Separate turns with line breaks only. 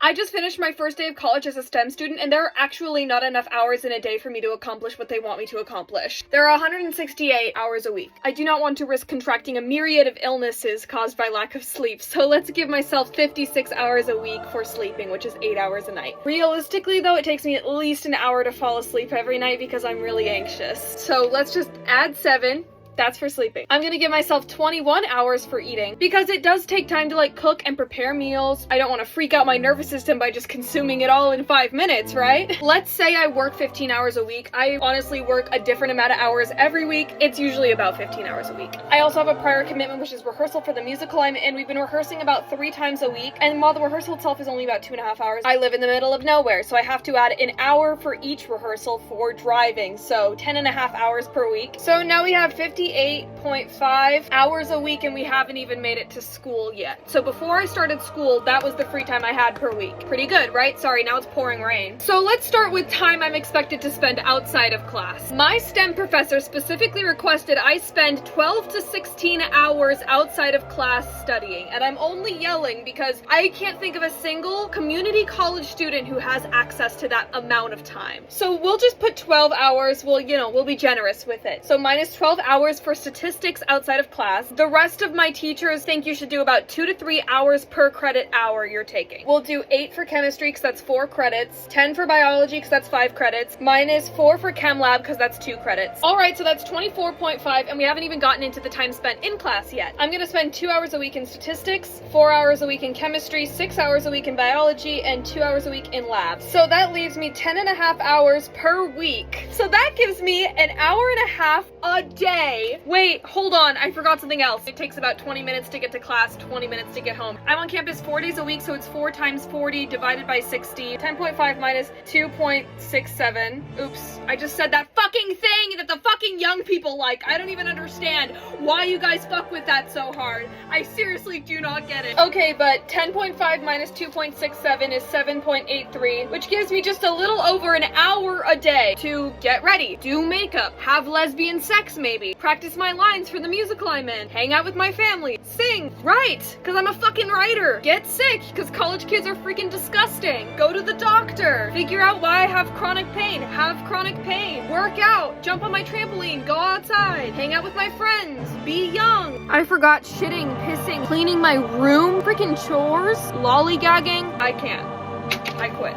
I just finished my first day of college as a STEM student, and there are actually not enough hours in a day for me to accomplish what they want me to accomplish. There are 168 hours a week. I do not want to risk contracting a myriad of illnesses caused by lack of sleep, so let's give myself 56 hours a week for sleeping, which is 8 hours a night. Realistically though, it takes me at least an hour to fall asleep every night because I'm really anxious. So let's just add 7. That's for sleeping. I'm gonna give myself 21 hours for eating because it does take time to like cook and prepare meals. I don't want to freak out my nervous system by just consuming it all in 5 minutes, right? Let's say I work 15 hours a week. I honestly work a different amount of hours every week. It's usually about 15 hours a week. I also have a prior commitment, which is rehearsal for the musical I'm in. We've been rehearsing about 3 times a week, and while the rehearsal itself is only about 2.5 hours, I live in the middle of nowhere, so I have to add an hour for each rehearsal for driving, so 10.5 hours per week. So now we have 58.5 hours a week, and we haven't even made it to school yet. So before I started school, that was the free time I had per week. Pretty good, right? Sorry, now it's pouring rain. So let's start with time I'm expected to spend outside of class. My STEM professor specifically requested I spend 12 to 16 hours outside of class studying, and I'm only yelling because I can't think of a single community college student who has access to that amount of time. So we'll just put 12 hours. We'll be generous with it. So minus 12 hours for statistics outside of class. The rest of my teachers think you should do about 2 to 3 hours per credit hour you're taking. We'll do 8 for chemistry because that's 4 credits, 10 for biology because that's 5 credits, minus 4 for chem lab because that's 2 credits. Alright, so that's 24.5, and we haven't even gotten into the time spent in class yet. I'm gonna spend 2 hours a week in statistics, 4 hours a week in chemistry, 6 hours a week in biology, and 2 hours a week in lab. So that leaves me 10.5 hours per week. So that gives me an hour and a half a day. Wait, hold on, I forgot something else. It takes about 20 minutes to get to class, 20 minutes to get home. I'm on campus 4 days a week, so it's 4 times 40 divided by 60. 10.5 minus 2.67. Oops, I just said that fucking thing that the fucking young people like. I don't even understand why you guys fuck with that so hard. I seriously do not get it. Okay, but 10.5 minus 2.67 is 7.83, which gives me just a little over an hour a day to get ready, do makeup, have lesbian sex maybe, practice my lines for the musical I'm in, hang out with my family, sing, write, because I'm a fucking writer, get sick, because college kids are freaking disgusting, go to the doctor, figure out why I have chronic pain, work out, jump on my trampoline, go outside, hang out with my friends, be young. I forgot shitting, pissing, cleaning my room, freaking chores, lollygagging. I can't. I quit.